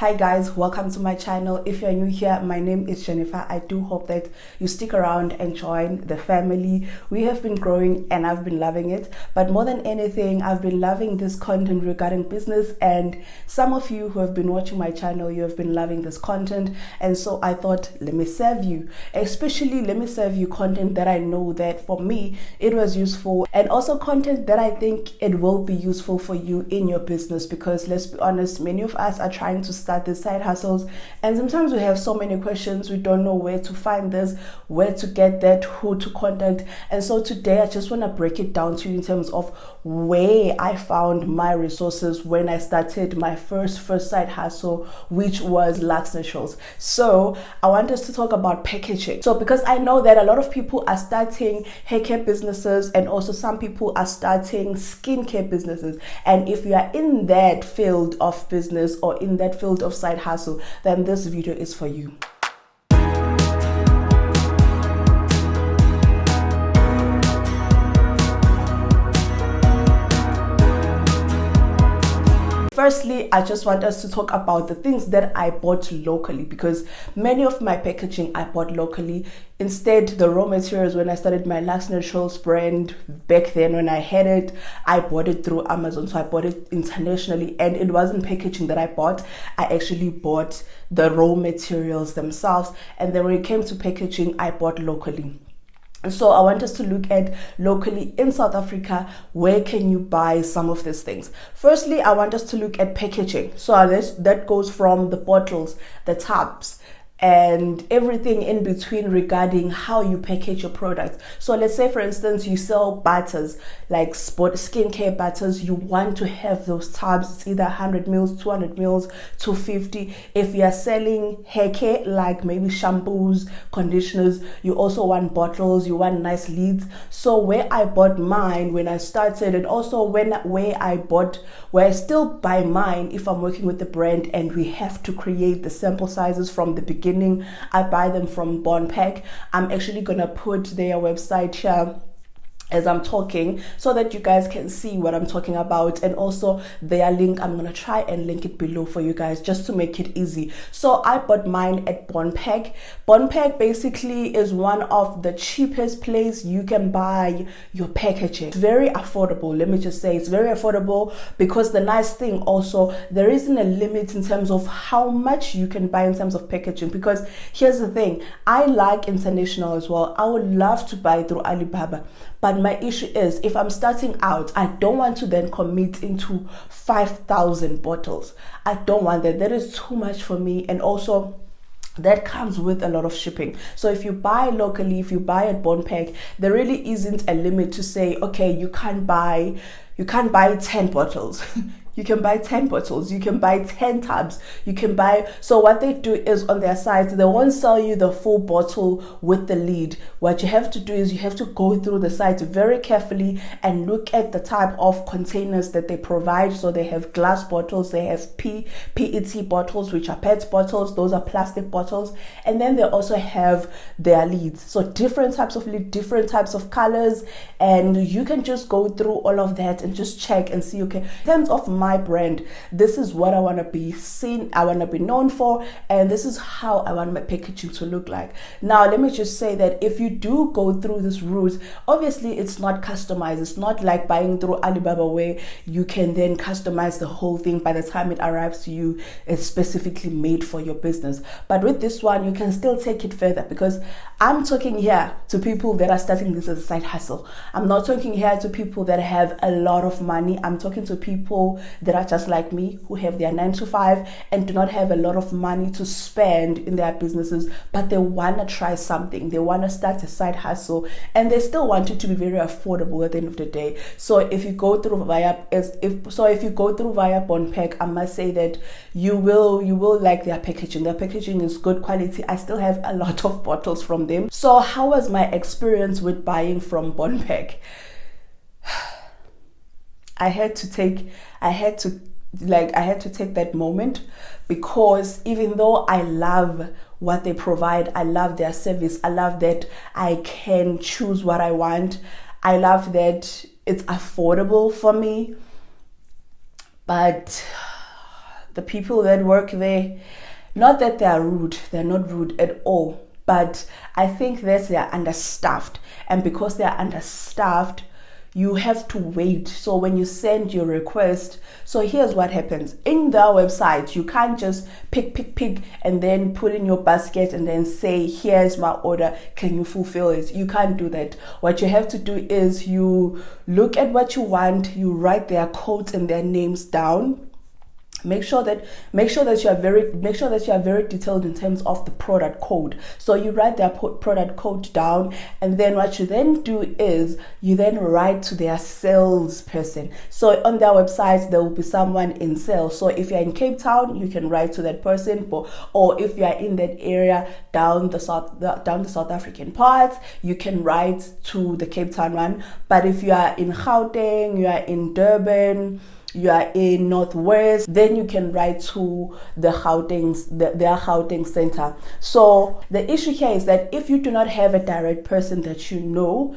Hi guys, welcome to my channel. If you're new here, my name is Jennifer. I do hope that you stick around and join the family. We have been growing and I've been loving it, but more than anything, I've been loving this content regarding business, and some of you who have been watching my channel, you have been loving this content, and so I thought, let me serve you, especially let me serve you content that I know that for me it was useful, and also content that I think it will be useful for you in your business, because let's be honest, many of us are trying to start the side hustles, and sometimes we have so many questions, we don't know where to find this, where to get that, who to contact. And so today I just want to break it down to you in terms of where I found my resources when I started my first side hustle, which was Lux Naturals. So I want us to talk about packaging. So because I know that a lot of people are starting hair care businesses, and also some people are starting skincare businesses, and if you are in that field of business or in that field of side hustle, then this video is for you. Firstly, I just want us to talk about the things that I bought locally, because many of my packaging I bought locally. Instead, the raw materials, when I started my Lux Naturals brand back then, when I had it, I bought it through Amazon. So I bought it internationally, and it wasn't packaging that I bought. I actually bought the raw materials themselves, and then when it came to packaging, I bought locally. So I want us to look at locally in South Africa, where can you buy some of these things. Firstly, I want us to look at packaging. So that goes from the bottles, the tubs, and everything in between regarding how you package your products. So let's say, for instance, you sell butters, like skincare butters. You want to have those tubs. It's either 100 mils, 200 mils, 250. If you are selling hair care, like maybe shampoos, conditioners, you also want bottles, you want nice lids. So where I bought mine when I started, and also where I still buy mine if I'm working with the brand and we have to create the sample sizes from the beginning, I buy them from BonPak. I'm actually gonna put their website here as I'm talking, so that you guys can see what I'm talking about, and also their link, I'm gonna try and link it below for you guys just to make it easy. So I bought mine at BonPak. BonPak basically is one of the cheapest place you can buy your packaging. It's very affordable. Let me just say it's very affordable, because the nice thing also, there isn't a limit in terms of how much you can buy in terms of packaging, because here's the thing, I like international as well. I would love to buy through Alibaba, but my issue is, if I'm starting out, I don't want to then commit into 5,000 bottles. I don't want that. That is too much for me, and also that comes with a lot of shipping. So if you buy locally, if you buy at BonPak, there really isn't a limit to say, okay, you can't buy 10 bottles. You can buy 10 bottles, you can buy 10 tubs, you can buy. So what they do is, on their site, they won't sell you the full bottle with the lid. What you have to do is you have to go through the site very carefully and look at the type of containers that they provide. So they have glass bottles, they have PET bottles, which are PET bottles, those are plastic bottles, and then they also have their lids. So different types of lid, different types of colors, and you can just go through all of that and just check and see, okay, in terms of my brand, this is what I want to be seen, I want to be known for, and this is how I want my packaging to look like. Now let me just say that if you do go through this route, obviously it's not customized. It's not like buying through Alibaba, where you can then customize the whole thing. By the time it arrives to you, it's specifically made for your business. But with this one, you can still take it further, because I'm talking here to people that are starting this as a side hustle. I'm not talking here to people that have a lot of money. I'm talking to people that are just like me, who have their 9 to 5 and do not have a lot of money to spend in their businesses, but they want to try something. They want to start a side hustle, and they still want it to be very affordable at the end of the day. So if you go through via BonPak, I must say that you will like their packaging. Their packaging is good quality. I still have a lot of bottles from them. So how was my experience with buying from BonPak? I had to take that moment, because even though I love what they provide, I love their service, I love that I can choose what I want, I love that it's affordable for me, but the people that work there, not that they are rude, they're not rude at all, but I think that they are understaffed. And because they are understaffed, you have to wait. So when you send your request, so here's what happens. In their website, you can't just pick, and then put in your basket and then say, here's my order, can you fulfill it? You can't do that. What you have to do is you look at what you want, you write their codes and their names down. Make sure that you are very detailed in terms of the product code. So you write their product code down, and then what you then do is you then write to their salesperson. So on their website there will be someone in sales. So if you're in Cape Town, you can write to that person, or if you are in that area down the South African part, you can write to the Cape Town one. But if you are in Gauteng, you are in Durban, you are in Northwest, then you can write to their Gauteng center. So the issue here is that if you do not have a direct person that you know,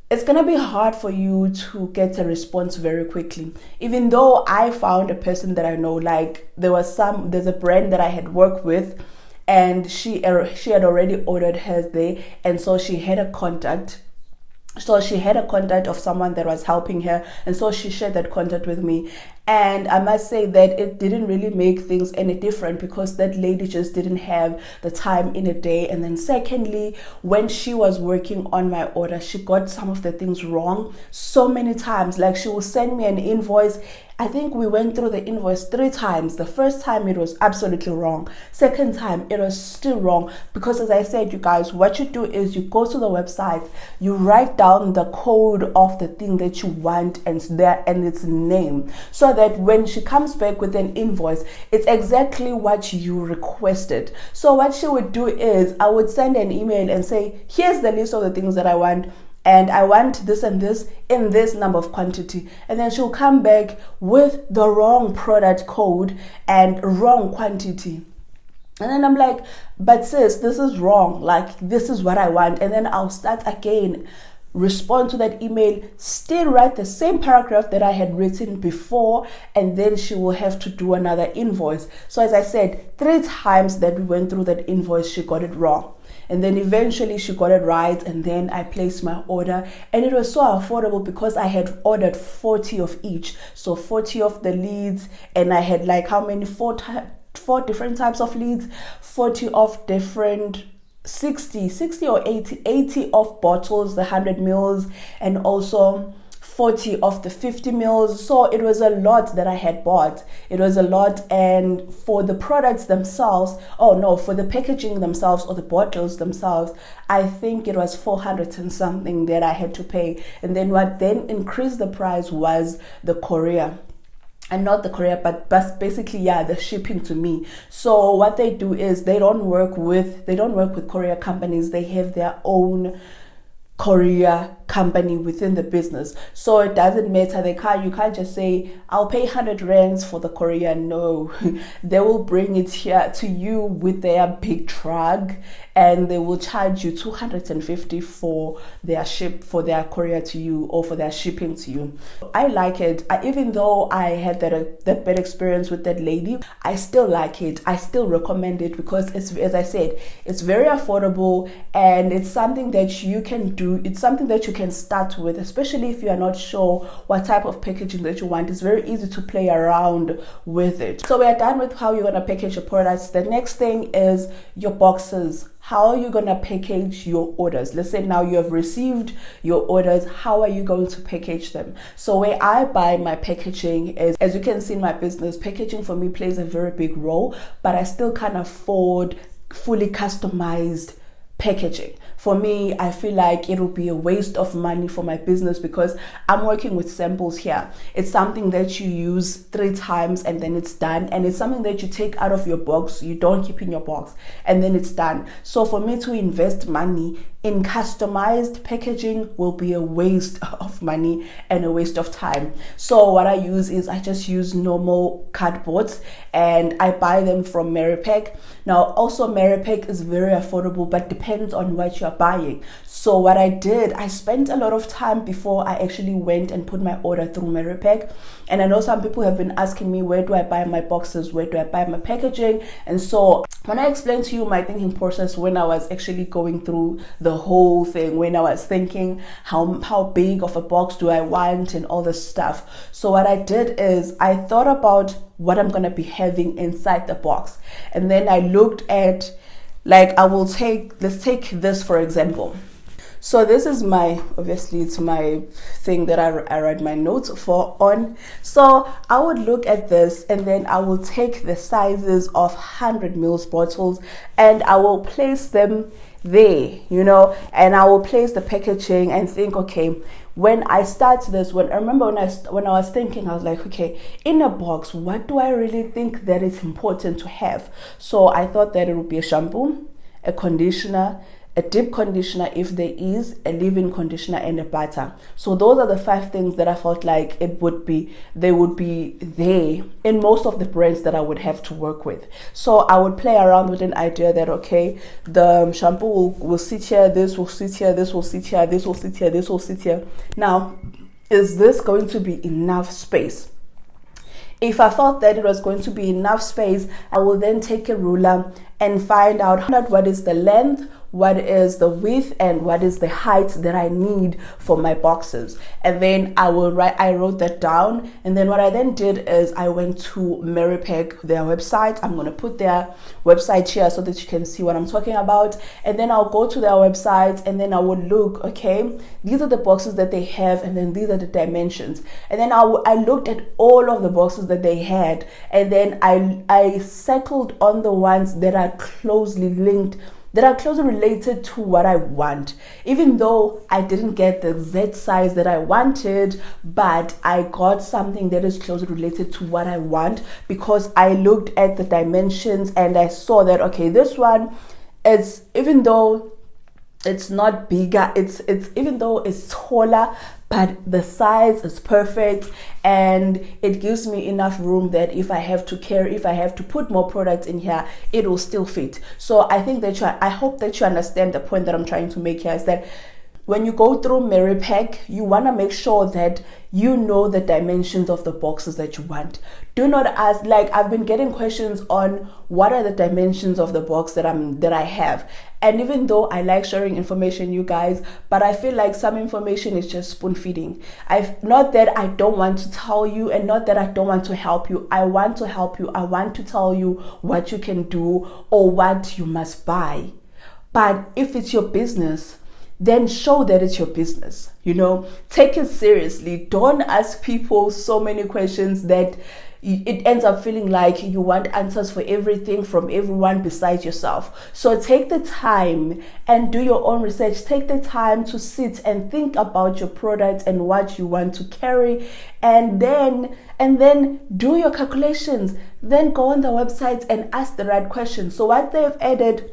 it's gonna be hard for you to get a response very quickly. Even though I found a person that I know, like there's a brand that I had worked with, and she had already ordered hers there, and so she had a contact. So she had a contact of someone that was helping her, and so she shared that contact with me. And I must say that it didn't really make things any different, because that lady just didn't have the time in a day. And then secondly, when she was working on my order, she got some of the things wrong so many times. Like, she will send me an invoice. I think we went through the invoice 3 times. The first time it was absolutely wrong. Second time it was still wrong, because as I said, you guys, what you do is you go to the website, you write down the code of the thing that you want and its name, so that when she comes back with an invoice, it's exactly what you requested. So what she would do is, I would send an email and say, here's the list of the things that I want, and I want this and this in this number of quantity. And then she'll come back with the wrong product code and wrong quantity. And then I'm like, but sis, this is wrong. Like, this is what I want. And then I'll start again, respond to that email, still write the same paragraph that I had written before, and then she will have to do another invoice. So as I said, 3 times that we went through that invoice, she got it wrong. And then eventually she got it right, and then I placed my order, and it was so affordable because I had ordered 40 of each. So 40 of the leads, and I had like how many, 4 different types of leads, 40 of different 60 or 80 of bottles, the 100 mils, and also 40 of the 50 mils. So it was a lot that I had bought. It was a lot. And for the products themselves, for the packaging themselves, or the bottles themselves, I think it was 400 and something that I had to pay. And then what then increased the price was the courier. And not the courier, but basically, the shipping to me. So what they do is they don't work with courier companies. They have their own courier company within the business. So it doesn't matter. You can't just say, I'll pay 100 rands for the courier. No, they will bring it here to you with their big truck, and they will charge you 250 for their courier to you, or for their shipping to you. I like it. Even though I had that bad experience with that lady, I still like it. I still recommend it, because it's, as I said, it's very affordable, and it's something that you can do. It's something that you can start with, especially if you are not sure what type of packaging that you want. It's very easy to play around with it. So we are done with how you're going to package your products. The next thing is your boxes. How are you going to package your orders? Let's say now you have received your orders. How are you going to package them? So where I buy my packaging is, as you can see in my business, packaging for me plays a very big role, but I still can't afford fully customized packaging. For me, I feel like it will be a waste of money for my business, because I'm working with samples here. It's something that you use 3 times and then it's done. And it's something that you take out of your box, you don't keep in your box, and then it's done. So for me to invest money in customized packaging will be a waste of money and a waste of time. So what I use is, I just use normal cardboards, and I buy them from MerryPak. Now also, MerryPak is very affordable, but depends on what you are buying. So what I did, I spent a lot of time before I actually went and put my order through MerryPak. And I know some people have been asking me, where do I buy my boxes? Where do I buy my packaging? And so when I explained to you my thinking process when I was actually going through the whole thing, when I was thinking how big of a box do I want and all this stuff. So what I did is I thought about what I'm going to be having inside the box. And then I looked at, like, let's take this for example. So this is obviously it's my thing that I write my notes on. So I would look at this and then I will take the sizes of 100 ml bottles and I will place them there, and I will place the packaging and think, okay, when I start this, when I was thinking, I was like, okay, in a box, what do I really think that is important to have? So I thought that it would be a shampoo, a conditioner, a deep conditioner if there is, a leave-in conditioner, and a butter. So those are the 5 things that I felt like they would be there in most of the brands that I would have to work with. So I would play around with an idea that, okay, the shampoo will sit here, this will sit here, this will sit here, this will sit here, this will sit here. Now, is this going to be enough space? If I felt that it was going to be enough space, I will then take a ruler and find out what is the length, what is the width, and what is the height that I need for my boxes. And then I wrote that down. And then what I then did is I went to MerryPak, their website. I'm going to put their website here so that you can see what I'm talking about. And then I'll go to their website and then I will look, okay, these are the boxes that they have, and then these are the dimensions. And then I looked at all of the boxes that they had, and then I settled on the ones that are closely linked, that are closely related to what I want. Even though I didn't get the exact size that I wanted, but I got something that is closely related to what I want, because I looked at the dimensions and I saw that, okay, this one is, even though it's not bigger, it's even though it's taller, but the size is perfect and it gives me enough room that if I have to put more products in here, it will still fit. So I hope that you understand the point that I'm trying to make here, is that when you go through MerryPak, you want to make sure that you know the dimensions of the boxes that you want. Do not ask, like, I've been getting questions on what are the dimensions of the box that I have. And even though I like sharing information, you guys, but I feel like some information is just spoon feeding. Not that I don't want to tell you, and not that I don't want to help you. I want to help you. I want to tell you what you can do or what you must buy. But if it's your business, then show that it's your business. Take it seriously. Don't ask people so many questions that it ends up feeling like you want answers for everything from everyone besides yourself. So take the time and do your own research. Take the time to sit and think about your product and what you want to carry, and then do your calculations. Then go on the website and ask the right questions. So what they've added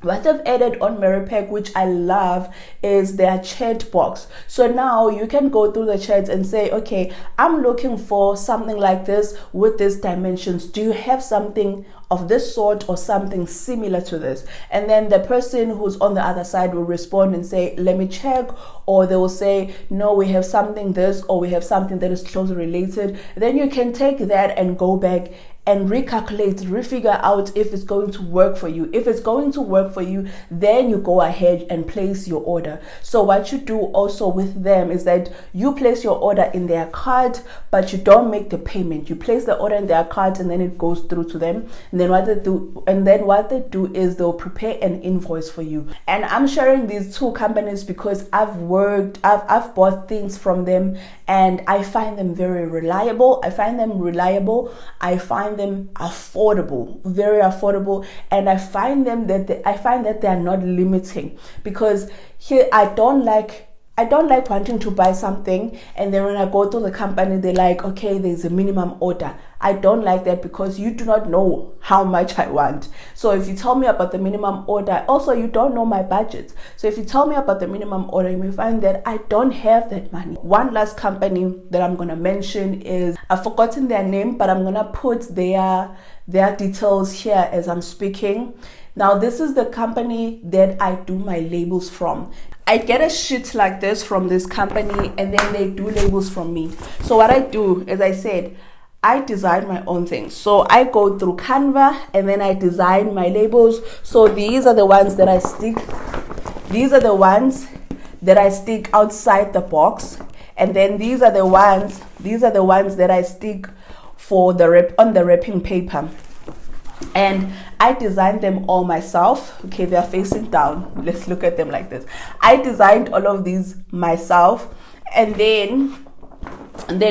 on MerryPak, which I love, is their chat box. So now you can go through the chats and say, okay, I'm looking for something like this with these dimensions. Do you have something of this sort or something similar to this? And then the person who's on the other side will respond and say, let me check. Or they will say, no, we have something this, or we have something that is closely related. Then you can take that and go back and recalculate, refigure out if it's going to work for you. If it's going to work for you, then you go ahead and place your order. So what you do also with them is that you place your order in their cart, but you don't make the payment. You place the order in their cart and then it goes through to them. And then what they do is they'll prepare an invoice for you. And I'm sharing these 2 companies because I've bought things from them and I find them very reliable. I find them affordable, very affordable, and I find that they are not limiting, because here I don't like wanting to buy something and then when I go to the company, they're like, okay, there's a minimum order. I don't like that because you do not know how much I want. So if you tell me about the minimum order, also you don't know my budget. So if you tell me about the minimum order, you may find that I don't have that money. One last company that I'm gonna mention is, I've forgotten their name, but I'm gonna put their details here as I'm speaking. Now this is the company that I do my labels from. I get a sheet like this from this company, and then they do labels from me. So what I do, as I said, I design my own things. So I go through Canva and then I design my labels. So these are the ones that I stick. These are the ones that I stick outside the box. And then these are the ones that I stick for the on the wrapping paper. And I designed them all myself. Okay, they're facing down. Let's look at them like this. I designed all of these myself. And then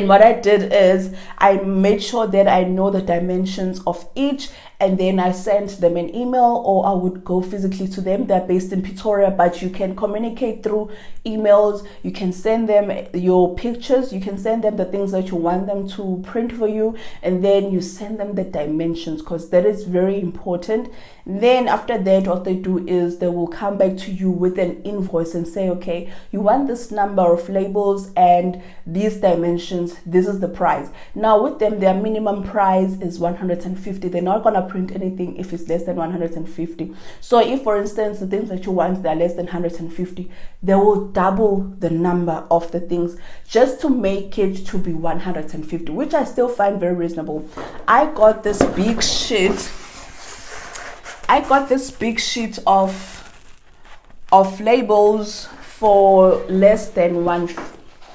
what I did is I made sure that I know the dimensions of each, and then I sent them an email, or I would go physically to them. They're based in Pretoria, but you can communicate through emails. You can send them your pictures. You can send them the things that you want them to print for you, and then you send them the dimensions, because that is very important. And then after that, what they do is they will come back to you with an invoice and say, okay, you want this number of labels and these dimensions, this is the price. Now with them, their minimum price is 150. They're not gonna print anything if it's less than 150. So if, for instance, the things that you want, they're less than 150, they will double the number of the things just to make it to be 150, which I still find very reasonable. I got this big sheet of labels for less than one.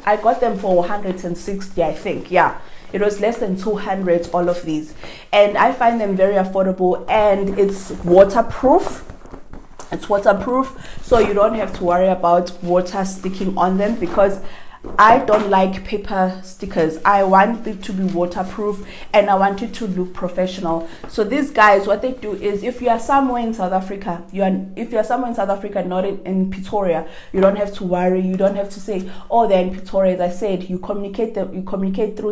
I got them for 160, I think. Yeah, it was less than 200, all of these. And I find them very affordable, and it's waterproof. It's waterproof, so you don't have to worry about water sticking on them, because I don't like paper stickers. I want it to be waterproof, and I want it to look professional. So these guys, what they do is, if you are somewhere in South Africa, not in Pretoria, you don't have to worry. You don't have to say, oh, they're in Pretoria. As I said, you communicate through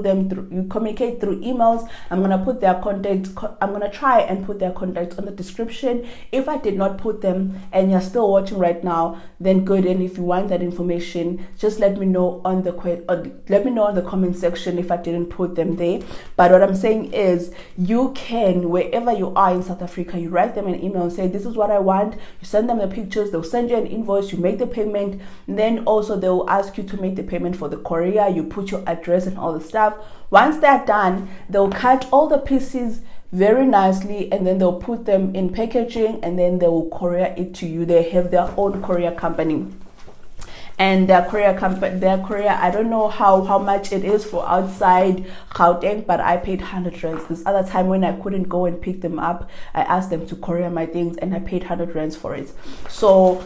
emails. I'm gonna put their contact. I'm gonna try and put their contact on the description. If I did not put them and you're still watching right now, then good. And if you want that information, just let me know on the comment section if I didn't put them there. But what I'm saying is, you can, wherever you are in South Africa, you write them an email and say, this is what I want. You send them the pictures, they'll send you an invoice, you make the payment, and then also they'll ask you to make the payment for the courier. You put your address and all the stuff. Once they're done, they'll cut all the pieces very nicely, and then they'll put them in packaging, and then they will courier it to you. They have their own courier company. And their courier, I don't know how much it is for outside Gauteng, but I paid 100 rands. This other time when I couldn't go and pick them up, I asked them to courier my things, and I paid 100 rands for it. So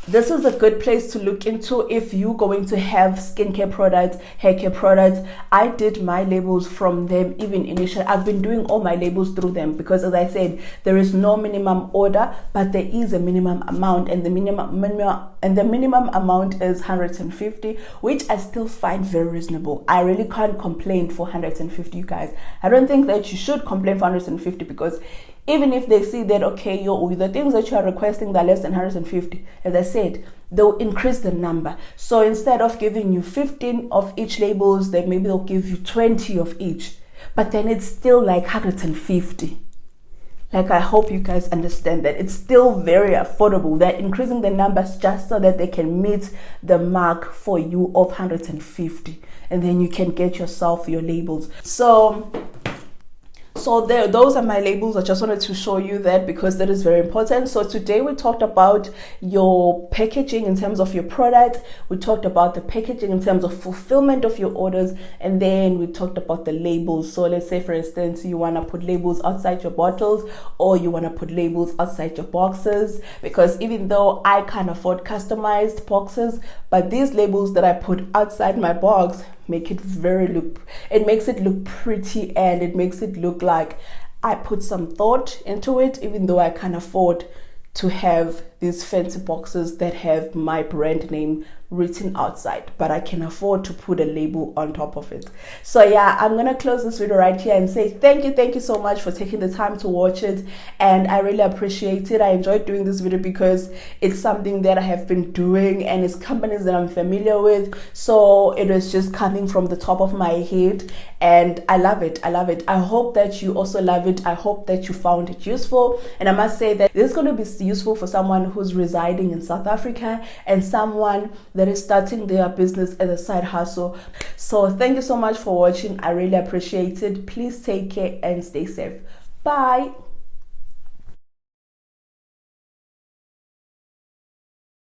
this is a good place to look into if you're going to have skincare products, hair care products. I did my labels from them even initially. I've been doing all my labels through them, because as I said, there is no minimum order, but there is a minimum amount, and the minimum amount is 150, which I still find very reasonable. I really can't complain for 150, you guys. I don't think that you should complain for 150, because even if they see that, okay, the things that you are requesting that are less than 150, as I said, they'll increase the number. So instead of giving you 15 of each labels, then maybe they'll give you 20 of each. But then it's still like 150. Like, I hope you guys understand that it's still very affordable. They're increasing the numbers just so that they can meet the mark for you of 150. And then you can get yourself your labels. So those are my labels. I just wanted to show you that, because that is very important. So today we talked about your packaging in terms of your product. We talked about the packaging in terms of fulfillment of your orders, and then we talked about the labels. So let's say, for instance, you want to put labels outside your bottles, or you want to put labels outside your boxes, because even though I can't afford customized boxes, but these labels that I put outside my box makes it look pretty, and it makes it look like I put some thought into it, even though I can't afford to have these fancy boxes that have my brand name written outside, but I can afford to put a label on top of it. So yeah, I'm gonna close this video right here and say thank you so much for taking the time to watch it, and I really appreciate it. I enjoyed doing this video because it's something that I have been doing and it's companies that I'm familiar with, so it was just coming from the top of my head, and I love it. I hope that you also love it. I hope that you found it useful, and I must say that this is going to be useful for someone who's residing in South Africa and someone that is starting their business as a side hustle. So thank you so much for watching. I really appreciate it. Please take care and stay safe. Bye.